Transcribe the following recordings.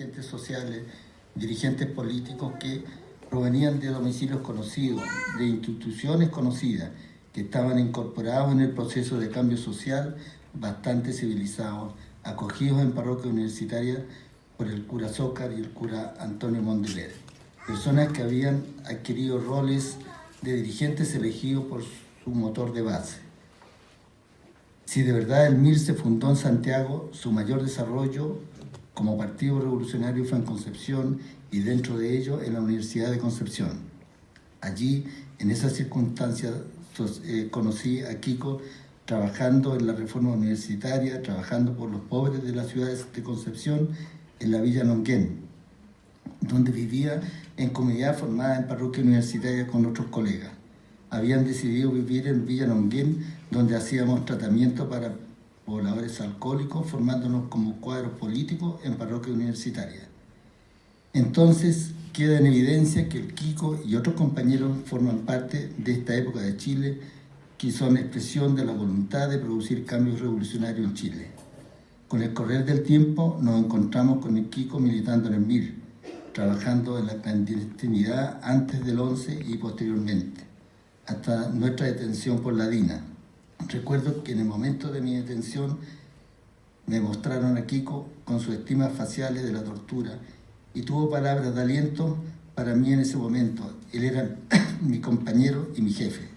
dirigentes sociales, dirigentes políticos que provenían de domicilios conocidos, de instituciones conocidas, que estaban incorporados en el proceso de cambio social, bastante civilizados, acogidos en parroquias universitarias por el cura Zócar y el cura Antonio Mondeler. Personas que habían adquirido roles de dirigentes elegidos por su motor de base. Si de verdad el MIR se fundó en Santiago, su mayor desarrollo como Partido Revolucionario fue en Concepción y dentro de ello en la Universidad de Concepción. Allí, en esas circunstancias, conocí a Kiko trabajando en la reforma universitaria, trabajando por los pobres de la ciudad de Concepción, en la Villa Longuén, donde vivía en comunidad formada en parroquia universitaria con otros colegas. Habían decidido vivir en Villa Longuén, donde hacíamos tratamiento para pobladores alcohólicos, formándonos como cuadros políticos en parroquia universitaria. Entonces queda en evidencia que el Kiko y otros compañeros forman parte de esta época de Chile, que son expresión de la voluntad de producir cambios revolucionarios en Chile. Con el correr del tiempo nos encontramos con el Kiko militando en el MIR, trabajando en la clandestinidad antes del 11 y posteriormente, hasta nuestra detención por la DINA. Recuerdo que en el momento de mi detención me mostraron a Kiko con sus estimas faciales de la tortura y tuvo palabras de aliento para mí en ese momento. Él era mi compañero y mi jefe.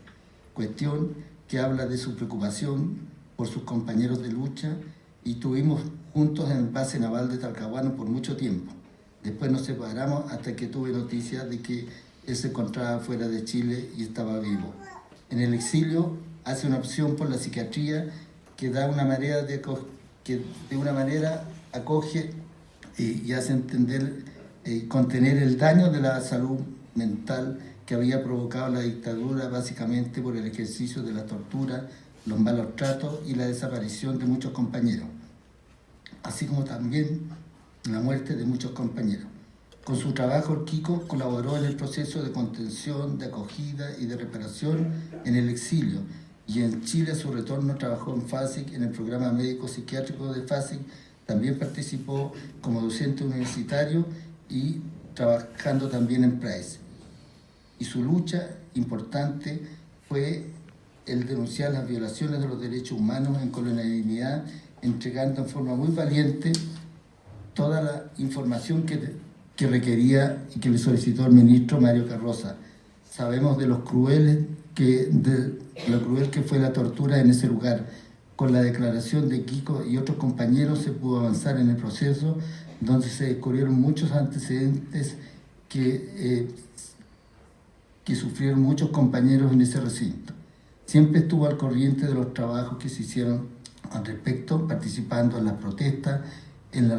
Cuestión que habla de su preocupación por sus compañeros de lucha y estuvimos juntos en el base naval de Talcahuano por mucho tiempo. Después nos separamos hasta que tuve noticias de que él se encontraba fuera de Chile y estaba vivo. En el exilio hace una opción por la psiquiatría que da una manera que de una manera acoge y hace entender, contener el daño de la salud mental que había provocado la dictadura, básicamente por el ejercicio de la tortura, los malos tratos y la desaparición de muchos compañeros, así como también la muerte de muchos compañeros. Con su trabajo, el Kiko colaboró en el proceso de contención, de acogida y de reparación en el exilio, y en Chile a su retorno trabajó en FASIC, en el programa médico psiquiátrico de FASIC. También participó como docente universitario y trabajando también en PRAES. Y su lucha importante fue el denunciar las violaciones de los derechos humanos en colonialidad, entregando en forma muy valiente toda la información que requería y que le solicitó el ministro Mario Carroza. Sabemos de lo cruel que fue la tortura en ese lugar. Con la declaración de Kiko y otros compañeros se pudo avanzar en el proceso, donde se descubrieron muchos antecedentes que sufrieron muchos compañeros en ese recinto. Siempre estuvo al corriente de los trabajos que se hicieron al respecto, participando en las protestas en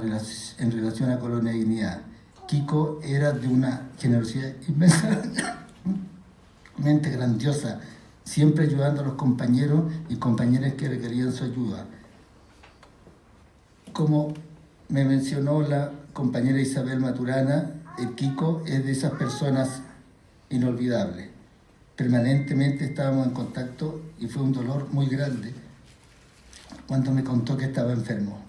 relación a Colonia Dignidad. Kiko era de una generosidad inmensamente grandiosa, siempre ayudando a los compañeros y compañeras que requerían su ayuda. Como me mencionó la compañera Isabel Maturana, el Kiko es de esas personas inolvidables. Permanentemente estábamos en contacto y fue un dolor muy grande cuando me contó que estaba enfermo.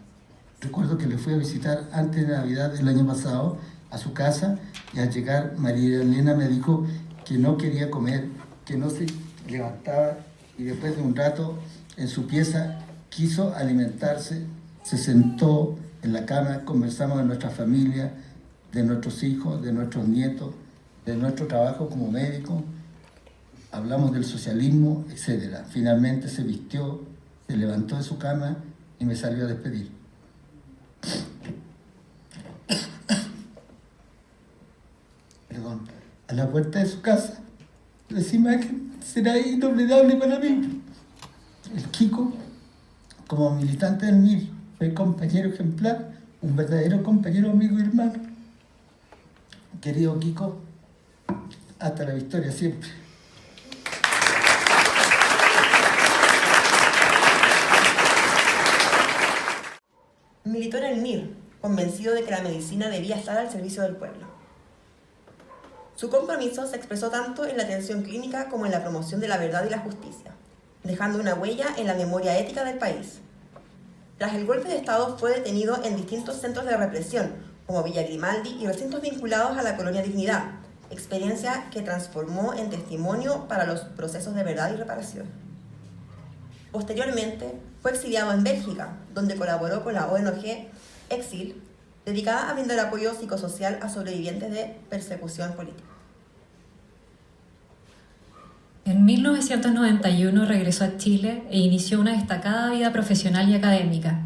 Recuerdo que le fui a visitar antes de Navidad del año pasado a su casa y al llegar María Elena me dijo que no quería comer, que no se levantaba y después de un rato en su pieza quiso alimentarse, se sentó en la cama, conversamos de nuestra familia, de nuestros hijos, de nuestros nietos, de nuestro trabajo como médico, hablamos del socialismo, etc. Finalmente se vistió, se levantó de su cama y me salió a despedir. Perdón. A la puerta de su casa, esa imagen será inolvidable para mí. El Kiko, como militante del MIR, fue compañero ejemplar, un verdadero compañero, amigo y hermano. Querido Kiko, hasta la victoria siempre. Militó en el MIR, convencido de que la medicina debía estar al servicio del pueblo. Su compromiso se expresó tanto en la atención clínica como en la promoción de la verdad y la justicia, dejando una huella en la memoria ética del país. Tras el golpe de Estado fue detenido en distintos centros de represión, como Villa Grimaldi y recintos vinculados a la colonia Dignidad, experiencia que transformó en testimonio para los procesos de verdad y reparación. Posteriormente, fue exiliado en Bélgica, donde colaboró con la ONG Exil, dedicada a brindar apoyo psicosocial a sobrevivientes de persecución política. En 1991 regresó a Chile e inició una destacada vida profesional y académica.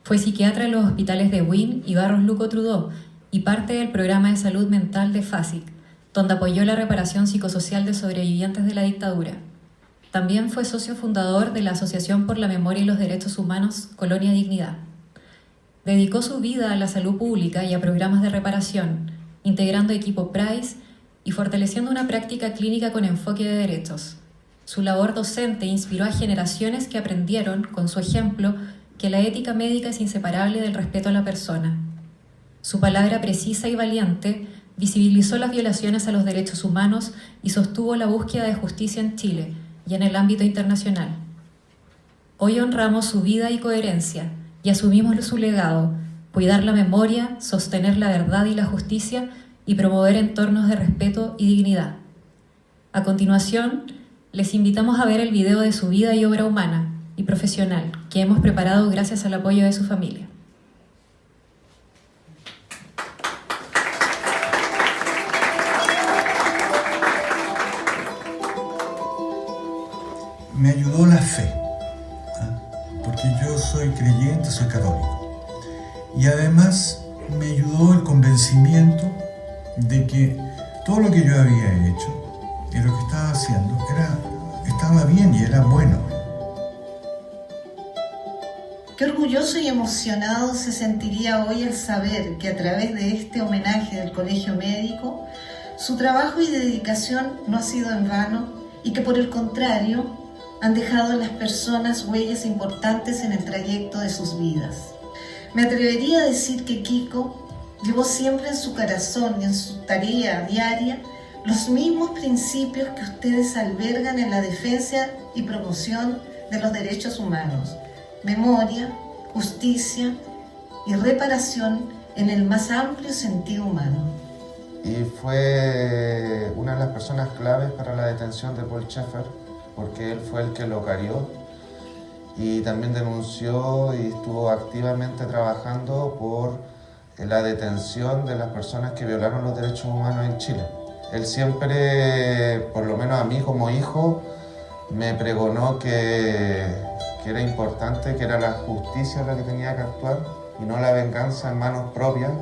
Fue psiquiatra en los hospitales de Wynn y Barros Luco Trudó y parte del programa de salud mental de FASIC, donde apoyó la reparación psicosocial de sobrevivientes de la dictadura. También fue socio fundador de la Asociación por la Memoria y los Derechos Humanos Colonia Dignidad. Dedicó su vida a la salud pública y a programas de reparación, integrando equipo PRICE y fortaleciendo una práctica clínica con enfoque de derechos. Su labor docente inspiró a generaciones que aprendieron, con su ejemplo, que la ética médica es inseparable del respeto a la persona. Su palabra precisa y valiente visibilizó las violaciones a los derechos humanos y sostuvo la búsqueda de justicia en Chile y en el ámbito internacional. Hoy honramos su vida y coherencia y asumimos su legado, cuidar la memoria, sostener la verdad y la justicia y promover entornos de respeto y dignidad. A continuación, les invitamos a ver el video de su vida y obra humana y profesional que hemos preparado gracias al apoyo de su familia. Me ayudó la fe, porque yo soy creyente, soy católico. Y además me ayudó el convencimiento de que todo lo que yo había hecho y lo que estaba haciendo estaba bien y era bueno. Qué orgulloso y emocionado se sentiría hoy al saber que a través de este homenaje del Colegio Médico, su trabajo y dedicación no ha sido en vano y que por el contrario han dejado en las personas huellas importantes en el trayecto de sus vidas. Me atrevería a decir que Kiko llevó siempre en su corazón y en su tarea diaria los mismos principios que ustedes albergan en la defensa y promoción de los derechos humanos: memoria, justicia y reparación en el más amplio sentido humano. Y fue una de las personas claves para la detención de Paul Schaeffer, porque él fue el que lo carió y también denunció y estuvo activamente trabajando por la detención de las personas que violaron los derechos humanos en Chile. Él siempre, por lo menos a mí como hijo, me pregonó que era importante, que era la justicia la que tenía que actuar y no la venganza en manos propias.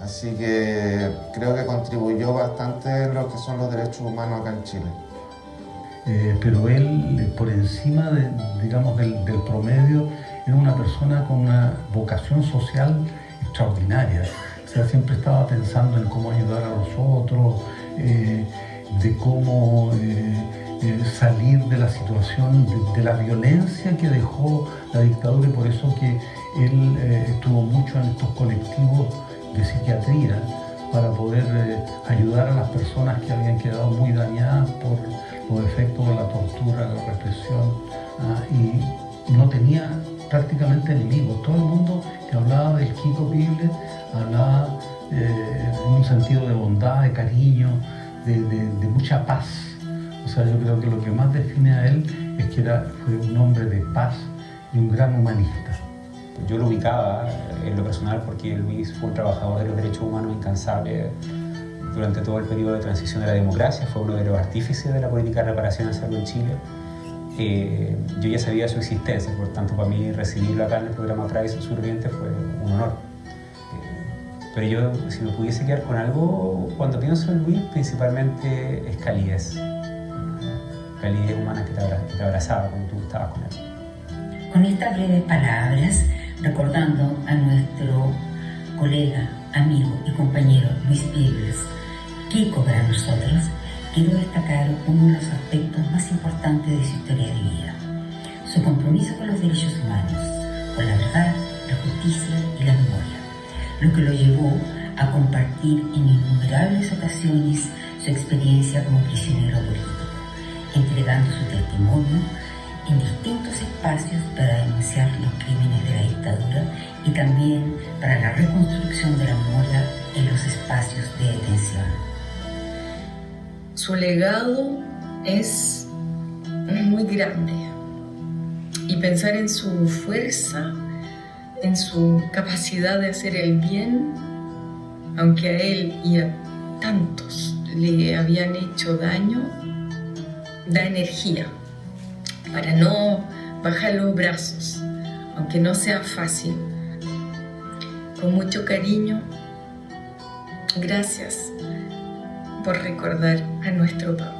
Así que creo que contribuyó bastante en lo que son los derechos humanos acá en Chile. Pero él, por encima del promedio, era una persona con una vocación social extraordinaria. O sea, siempre estaba pensando en cómo ayudar a los otros, de cómo salir de la situación, de la violencia que dejó la dictadura, y por eso que él estuvo mucho en estos colectivos de psiquiatría para poder ayudar a las personas que habían quedado muy dañadas por los efectos de la tortura, la represión, y no tenía prácticamente enemigos. Todo el mundo que hablaba del Kiko Pible hablaba en un sentido de bondad, de cariño, de mucha paz. O sea, yo creo que lo que más define a él es que fue un hombre de paz y un gran humanista. Yo lo ubicaba en lo personal porque Luis fue un trabajador de los derechos humanos incansable durante todo el periodo de transición de la democracia, fue uno de los artífices de la política de reparación en salud en Chile. Yo ya sabía su existencia, por tanto para mí recibirlo acá en el programa PRICE Surviviente fue un honor. Pero yo, si me pudiese quedar con algo, cuando pienso en Luis, principalmente es calidez. Calidez humana que te abrazaba cuando tú estabas con él. Con estas breves palabras, recordando a nuestro colega, amigo y compañero Luis Pibles, Kiko para nosotros, quiero destacar uno de los aspectos más importantes de su historia de vida: su compromiso con los derechos humanos, con la verdad, la justicia y la memoria, lo que lo llevó a compartir en innumerables ocasiones su experiencia como prisionero político, entregando su testimonio en distintos espacios para denunciar los crímenes de la dictadura y también para la reconstrucción de la memoria en los espacios de detención. Su legado es muy grande y pensar en su fuerza, en su capacidad de hacer el bien, aunque a él y a tantos le habían hecho daño, da energía para no bajar los brazos, aunque no sea fácil. Con mucho cariño, gracias por recordar a nuestro papá.